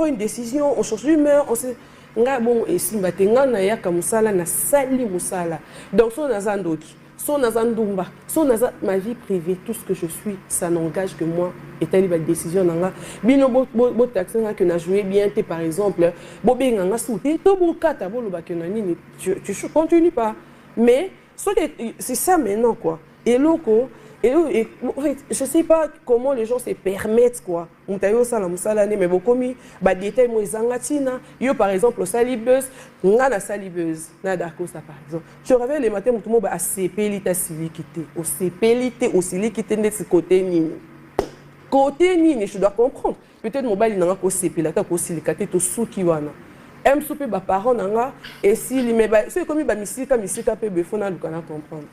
prend une décision, on change d'humeur, on se... Bon, et si na ya kamusala na sali musala. Donc, son nazandoki, son nazandumba, son nazan ma vie privée, tout ce que je suis, ça n'engage que moi. Et telle la décision nanga. Bino bo taxi que na joué bien, par exemple, bo benga souté, to bo kata bo lo ba que nani, tu continues pas. Mais c'est ça maintenant quoi. Et loco. Et je ne sais pas comment les gens se permettent quoi. On t'a eu ça la musalane mais beaucoup mis bah détail moi zangatina. Yo par exemple au salibeuse, nga na salibeuse, na d'accord ça par exemple. Je réveille les matins tout le monde bah CPLité silikité, au CPLité au silikité de ce côté ni. Côté ni, je dois comprendre. Peut-être mon bali n'a pas CPLité au silikité to souki wana. Aime souper bah parents nanga et si les mais bah c'est comme bah misika pe befona du kana comprendre.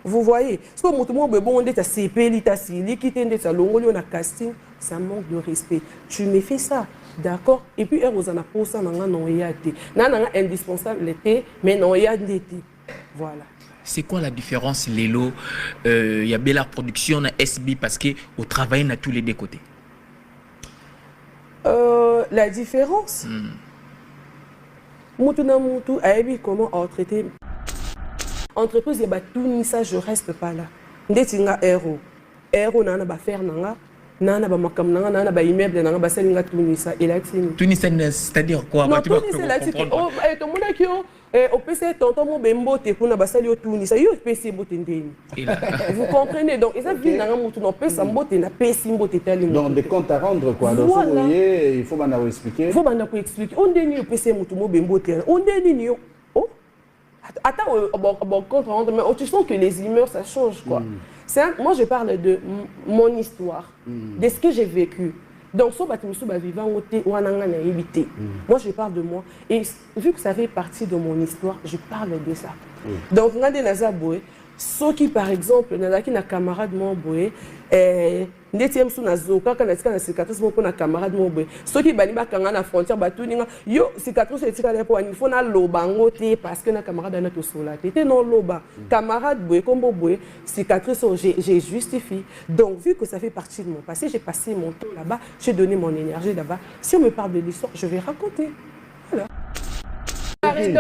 Vous voyez, ce que tout le monde bon on est à CPL, à l'ongolio na casting, ça manque de respect. Tu me fais ça, d'accord? Et puis on a pour ça non yate, nana indispensable l'été, mais non yate l'été. Voilà. C'est quoi la différence Lelo? Il y a Bella Production, na SB parce que au travail on a tous les deux côtés. La différence. Moutou na moutou, aïbi comment traiter. Entreprise et tout ça je reste pas là. Ndetinga héros nana ba faire nana ba makam nana ba immeuble nana ba selinga tout ça et là c'est-à-dire quoi? Non, tout ça oh tout monde qui au PC tonton mon bembo te pour na ba sali tout ça yo PC mbote ndeni. Vous comprenez donc et ça vient nana mutu no pesa mbote na PC mbote tali. Donc des comptes à rendre quoi. Donc vous voyez, il faut m'en expliquer. Il faut m'en expliquer. On deni au PC mutu mo bembo te. On deni yo. Attends, bon, mais tu sens que les humeurs, ça change, quoi. Moi, je parle de mon histoire, de ce que j'ai vécu. Donc, moi, je parle de moi. Et vu que ça fait partie de mon histoire, je parle de ça. Donc, ceux qui, par exemple, na camarade mon boy, ndetième sous nazo, quand on a cicatrice mon camarade mon boy, ceux qui bani bakanga na frontière batuninga, yo cicatrice et tika pour il faut na lobango te parce que na camarade na to sola, te non loba, camarade boy comme boy, cicatrice j'ai justifié. Donc vu que ça fait partie de mon passé, j'ai passé mon temps là-bas, j'ai donné mon énergie là-bas. Si on me parle de l'histoire, je vais raconter. Voilà. Je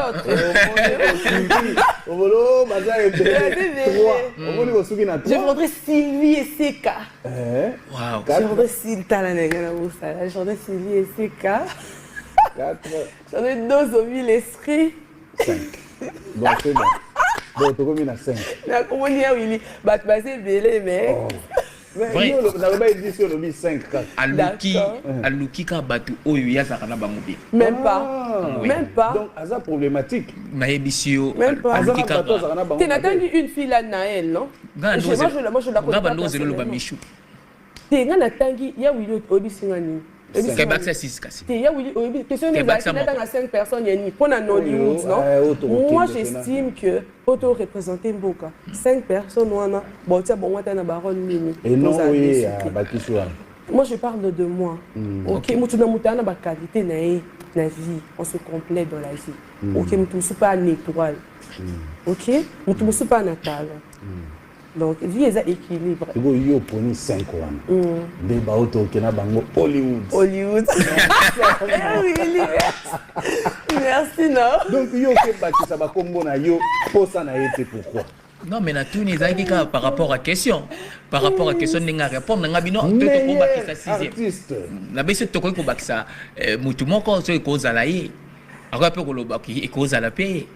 voudrais Sylvie et Seka. Je voudrais Sylvie et Seka. J'en ai deux au mille esprits. 5. Bon, c'est bon. Bon, tu as combien à 5? Comment dire, Willy? Bah, tu vas se belé, mais. Vrai. Aluki ka batu oyo ça kana ba mobi. Même pas. Même pas. Donc ça problématique. Maébisio. Même pas. Tu n'as entendu une fille là Naël non? Moi je la connais. Ngaba nozelo ba Michou. Tu n'as tangi ya Willy obi singani. C'est Baxa 6 kasi. Tu ya Willy obi question de dans 5 personnes yani pour na Hollywood non? Moi j'estime que auto représenter Mboka 5 personnes wana bon tia bon wata na baronne mini. Et non oui Bakiswa. Moi je parle de moi. OK, mutu na mutana ba qualité na vie, on se complète dans la vie. OK, mutu musu pas une étoile. OK, mutu musu pas natal. Donc vie est équilibre. Tu vois yo poni 5 wana. Des ba auto kena bango Hollywood. Merci non. Donc yo ke baki ça ba kombo na yo posa na été pourquoi? Non mais na tout les aïka par rapport à question. Par rapport à question ninga répondre nga bino to ko bakisa 6e. Na bese to ko bakisa mutu moko so ko zalaye. Après ko lo baki e ko zala payer.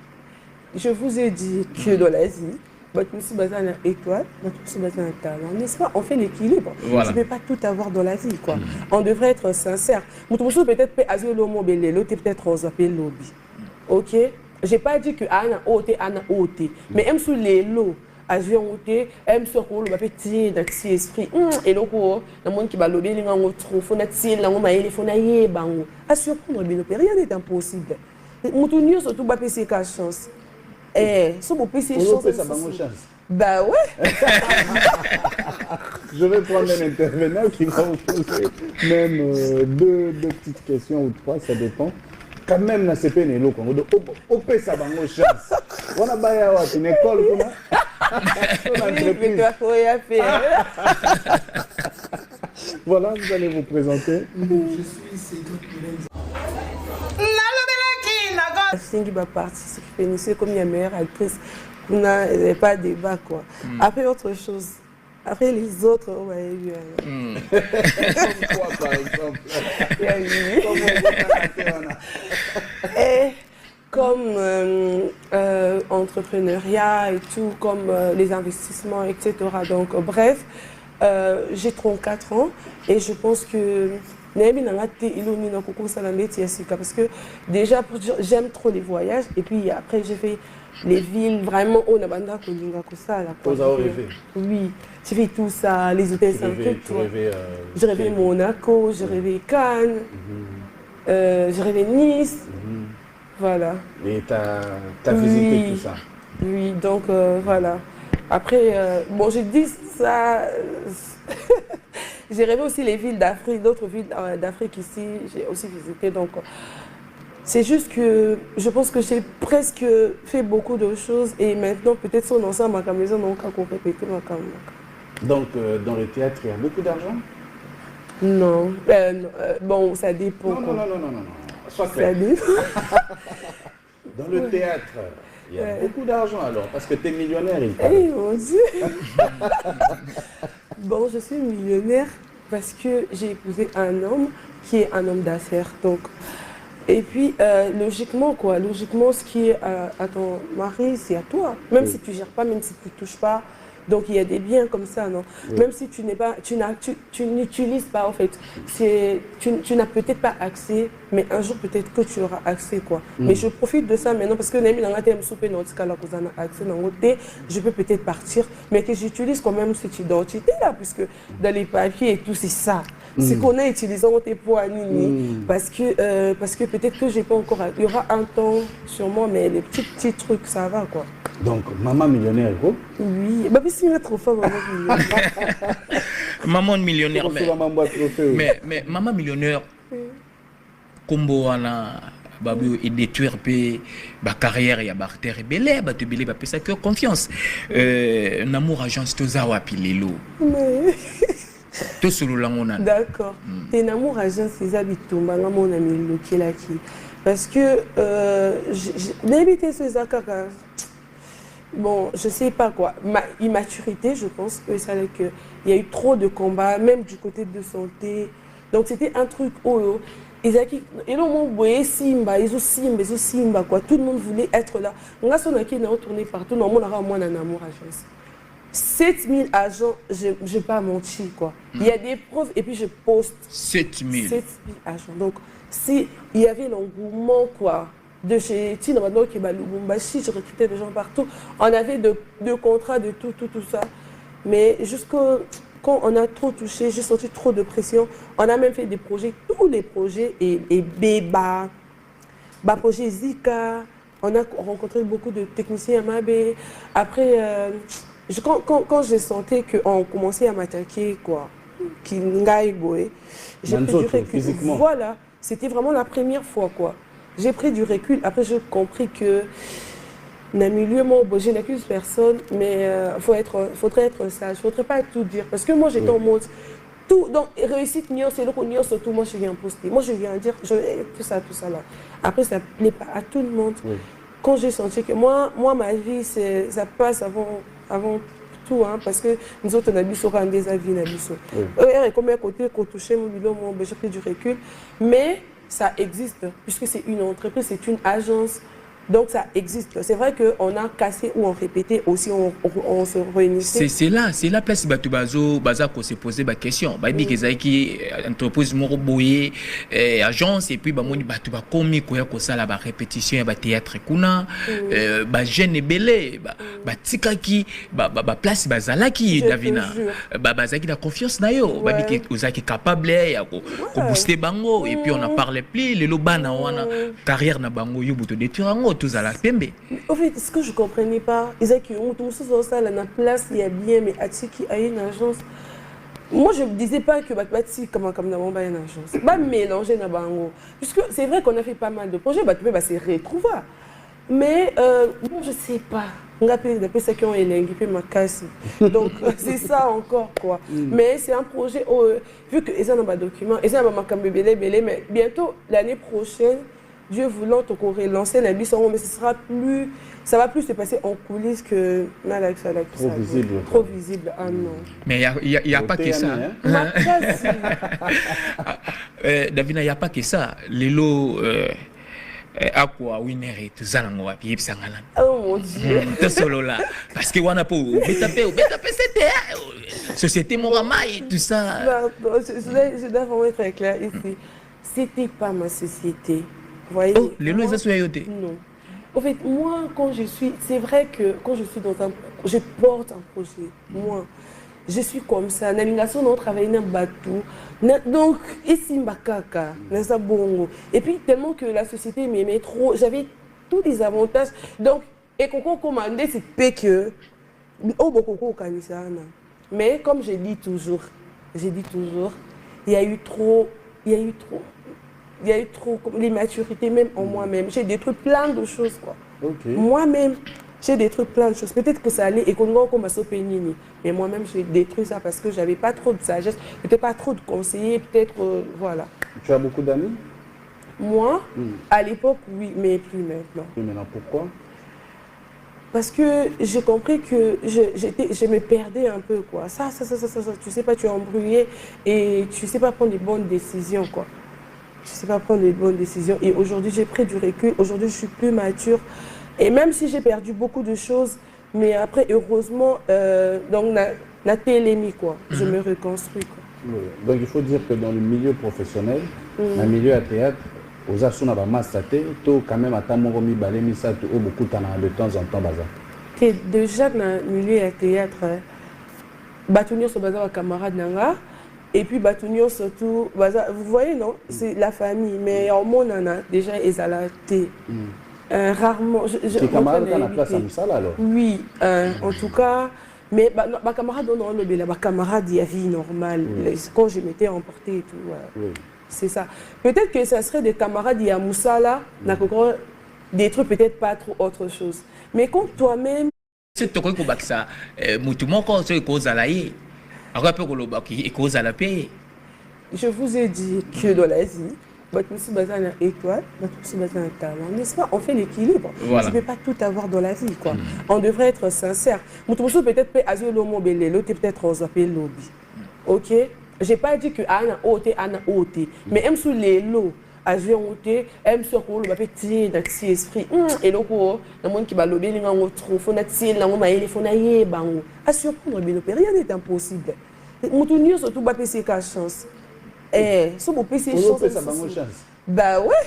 Je vous ai dit que dans l'Asie c'est basé sur l'étoile, c'est basé sur le talent. N'est-ce pas? On fait l'équilibre. Voilà. Tu ne peux pas tout avoir dans la vie, quoi. On devrait être sincère. Moutoussou peut-être peut azio lomo belelo, peut-être on s'appelle lobby. OK? J'ai pas dit que ana ote, mais même sous les lots, avion ote, même sur le petit dans petit esprit. Et donc le monde qui va lobby les gens trop, faut natil, la mama il faut naïe bango. À surprendre bien, rien n'est impossible. Moutounio surtout ba PC ka chance. Si vous PC chance. Bah ouais. Je vais prendre un intervenant qui va vous poser même deux petites questions ou trois, ça dépend. Quand même, na CP n'est pas là. On peut ça bango chance. On a baillé une école pour Voilà, vous allez vous présenter. Je suis Cédric Lorenzo. casting, bah participer, comme il y a meilleure actrice, il n'y a pas de débat quoi. Après autre chose. Après les autres, on va eu. Comme quoi, par exemple? Et comme entrepreneuriat et tout, comme les investissements, etc. Donc, bref, j'ai 34 ans et je pense que parce que déjà, j'aime trop les voyages et puis après, j'ai fait les villes vraiment au Nabanda Kolinga Kosa. Vous avez rêvé? Oui, j'ai fait tout ça, les hôtels 5 étoiles. J'ai rêvé Monaco, j'ai rêvé Cannes, j'ai rêvé Nice. Voilà. Et tu as visité tout ça? Oui, donc voilà. Après, bon, je dis ça. J'ai rêvé aussi les villes d'Afrique, d'autres villes d'Afrique ici, j'ai aussi visité. Donc, c'est juste que je pense que j'ai presque fait beaucoup de choses et maintenant, peut-être, si on en sort ma maison, donc on répète ma caméra. Donc, dans le théâtre, il y a beaucoup d'argent? Non. Bon, ça dépend. Non. Sois clair. Ça dépend. Dans le théâtre, il y a beaucoup d'argent alors, parce que tu es millionnaire, il paraît. Eh mon Dieu. Bon, je suis millionnaire parce que j'ai épousé un homme qui est un homme d'affaires. Donc, et puis, logiquement, ce qui est à ton mari, c'est à toi. Même si tu ne gères pas, même si tu ne touches pas. Donc, il y a des biens comme ça, non? Oui. Même si tu n'utilises pas, en fait. Tu n'as peut-être pas accès, mais un jour, peut-être que tu auras accès, quoi. Mais je profite de ça maintenant parce que je peux peut-être partir, mais que j'utilise quand même cette identité-là, puisque dans les papiers et tout, c'est ça. C'est qu'on a utilisé tes poids parce que peut-être que j'ai pas encore. Il y aura un temps sur moi, mais les petits trucs, ça va, quoi. Donc, maman millionnaire, quoi? Oui, bah, mais c'est trop fort, maman millionnaire. Maman millionnaire, mais maman millionnaire, combo ana babu et détruire ba carrière ya barter belé ba te belé ba pesa que confiance namour agence tozawa pilelo. Tout sous l'angona. D'accord. T'es namour agence ces habitants, bah mon ami Lokelaki, parce que n'habiter ces akaka. Bon, je sais pas quoi. Ma immaturité, je pense que ça qu'il y a eu trop de combats, même du côté de santé. Donc c'était un truc où ils ont Simba, quoi. Tout le monde voulait être là. On a son acquis, on a tourné partout. Non, on a moins un amour agence. 7000 agents, je n'ai pas menti, quoi. Il y a des preuves et puis je poste. 7000 agents. Donc, s'il y avait l'engouement, quoi, de chez Tina Mano qui est Lubumbashi, je recrutais des gens partout. On avait de contrats, de tout ça. Mais quand on a trop touché, j'ai senti trop de pression. On a même fait des projets, tous les projets, et Béba, projet Zika. On a rencontré beaucoup de techniciens à Mabé. Après, quand j'ai senti qu'on commençait à m'attaquer, quoi, j'ai pris du recul. Voilà, c'était vraiment la première fois, quoi. J'ai pris du recul. Après, j'ai compris que dans le milieu, je n'accuse personne, mais il faudrait être sage. Il ne faudrait pas tout dire. Parce que moi, j'étais en mode, tout, donc réussite, c'est le surtout moi, je viens poster. Moi, je viens dire tout ça là. Après, ça ne plaît pas à tout le monde. Oui. Quand j'ai senti que moi ma vie, ça passe avant tout, hein, parce que nous autres, on a vu un des avis, et comme côté, quand touché mon bilan, j'ai pris du recul. Mais ça existe, puisque c'est une entreprise, c'est une agence. Donc ça existe. C'est vrai qu'on a cassé ou on répétait aussi, on se réunissait. C'est là place Batubazo, Bazako s'est posé la question. Babi Kezaki, entreprise Moroboye, agence, et puis Bamoni Batuba Komi, Koya Kosala, répétition, théâtre Kuna, Jeune et Belé, Tikaki, place Bazalaki, Davina, Bazaki la confiance nayo, Babi Kozaki capable, ko booster Bango, et puis on n'en parlait plus, les Lobana, on a carrière na Bango, Yubuto détruire. Tous à la pembe. En fait, ce que je ne comprenais pas, ils ont tout ça, la place, il y a bien, mais Atiki a une agence. Moi, je ne disais pas que Batbati, comme dans une agence. Pas mélanger na bango. Puisque c'est vrai qu'on a fait pas mal de projets, c'est retrouvé. Mais moi, je ne sais pas. On a appelé ça qui ont élengué ma casse. Donc, c'est ça encore, quoi. Mais c'est un projet, vu qu'ils ont un document, ils ont un document, mais bientôt, l'année prochaine, Dieu voulant, on pourrait lancer la mission, mais ça va plus se passer en coulisses que trop visible. Trop visible, ah non. Mais il n'y a pas que ça. Davina, il n'y a pas que ça. Les lots, à quoi winner tout ça, on va payer Sangala. Oh mon Dieu. Tout solo là. Parce que on a pas c'était société Morama et tout ça. Je dois vraiment être très clair ici. C'était pas ma société. Vous voyez? Oh, les lots, ils sont yotés. Non. En fait, moi, c'est vrai que quand je suis je porte un projet. Moi, je suis comme ça. Navigation, on travaille dans le bateau. Donc, ici, Mbakaka, bongo. Et puis, tellement que la société m'aimait trop, j'avais tous les avantages. Donc, et qu'on commandait, c'est que. Oh, beaucoup au mais comme je dis toujours, il y a eu trop l'immaturité même en moi-même. J'ai détruit plein de choses, quoi. Okay. Moi-même, j'ai détruit plein de choses. Peut-être que ça allait et qu'on comme mais moi-même, j'ai détruit ça parce que j'avais pas trop de sagesse, peut-être pas trop de conseillers, peut-être, voilà. Tu as beaucoup d'amis? Moi, à l'époque, oui, mais plus maintenant. Et maintenant, pourquoi? Parce que j'ai compris que je me perdais un peu, quoi. Ça, tu sais pas, tu es embrouillé et tu sais pas prendre les bonnes décisions, quoi. Tu sais pas prendre les bonnes décisions. Et aujourd'hui, j'ai pris du recul. Aujourd'hui, je suis plus mature. Et même si j'ai perdu beaucoup de choses, mais après, heureusement, donc, la télémie, quoi. Je me reconstruis, quoi. Oui. Donc, il faut dire que dans le milieu professionnel, dans le milieu à théâtre, aux asuna ba mastaté to quand même atamoro mi balemi ça to beaucoup de temps en temps baza. Que déjà dans le milieu à théâtre, Batunio so baza camarade nanga et puis Batunio surtout baza, vous voyez non, c'est la famille mais en mon nana déjà ezalaté. Rarement je camarade à la place à Moussala alors. Oui, en tout cas mais ma camarade on le bela, ma camarade il y a vie normale quand je m'étais emportée et tout. Oui. C'est ça. Peut-être que ça serait des camarades, il y a Moussala, des trucs peut-être pas trop autre chose. Mais quand toi-même... C'est toi qui as ça. Je vous ai dit que dans l'Asie, étoile, talent, n'est-ce pas? On fait l'équilibre. Voilà. Tu ne peux pas tout avoir dans la vie, quoi. On devrait être sincère. Peut-être peut-être aux appels lobby. Ok? J'ai pas dit que Anna Ote, mais même sous les lots, à jouer en Ote, même sur le petit esprit. Et le coup, le monde qui va lobby, il y a un autre, il faut y à surprendre, mais rien n'est impossible. Moutounio surtout pas PC qu'à chance. Si vous PC chance. Bah ouais.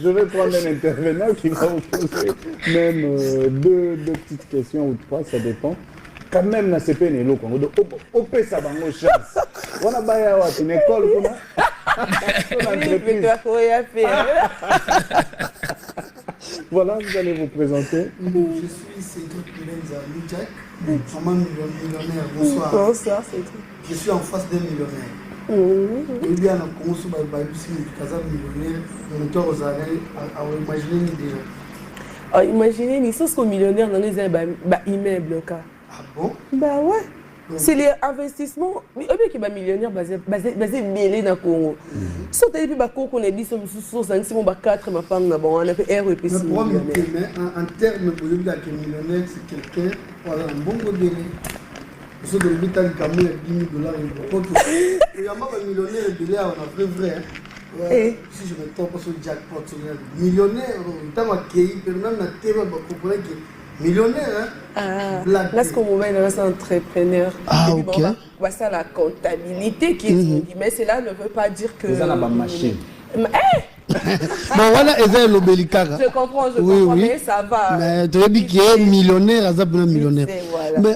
Je vais prendre un intervenant qui va vous poser même deux petites questions ou trois, ça dépend. Quand même na CP ne loko ngodo opé ça bango chance wana baya wa une école kuna entreprise. Voilà, vous allez vous présenter. Je suis Cédric Lenza Lidjak, maman millionnaire. Bonsoir. Bonsoir Cédric. Je suis en face d'un millionnaire. Et bien on commence par le millionnaire, monteur aux années à imaginer déjà. Imaginez les choses comme millionnaire dans les immeubles cas. Ah bon? Bah ouais. C'est les investissements. Mais au lieu qu'il y ait millionnaire basé mêlé dans le Congo. Sauf que depuis qu'on a dit sur 4, ma femme n'a pas on a fait R et puis en termes de millionnaire, c'est quelqu'un qui a un bon délai. Parce que le but de gagner $10,000, il y a un millionnaire de délai, on a vrai. Si je me trompe sur le jackpot, millionnaire, il y a accueilli, maintenant, on a millionnaire, hein? Là, ce qu'on va être entrepreneur. Ah, ok. Bah, ça, la comptabilité qui est mais cela ne veut pas dire que. Vous avez une machine. Bon, voilà, et l'obélicara. Je comprends, mais ça va. Mais tu as dit qu'il est millionnaire, à Zabuna millionnaire. Mais,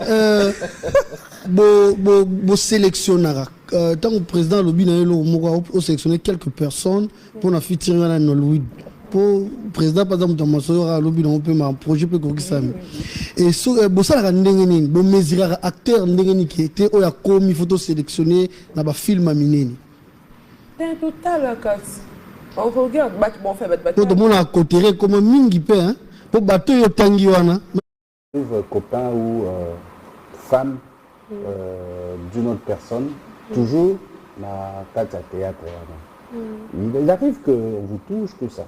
bon sélectionneur. Tant que le président Lobi a sélectionné quelques personnes pour la future Nollywood. Pour le président, par exemple, dans mon un projet peut ça. Et si vous avez un acteur qui était commis photo sélectionné dans le film à Mineni. C'est total, on regarde, bon, fait, tout le monde a côté comme un mingi hein, pour battre le tangiwana. Copain ou femme d'une autre personne, toujours dans le théâtre. Il arrive qu'on vous touche, tout ça.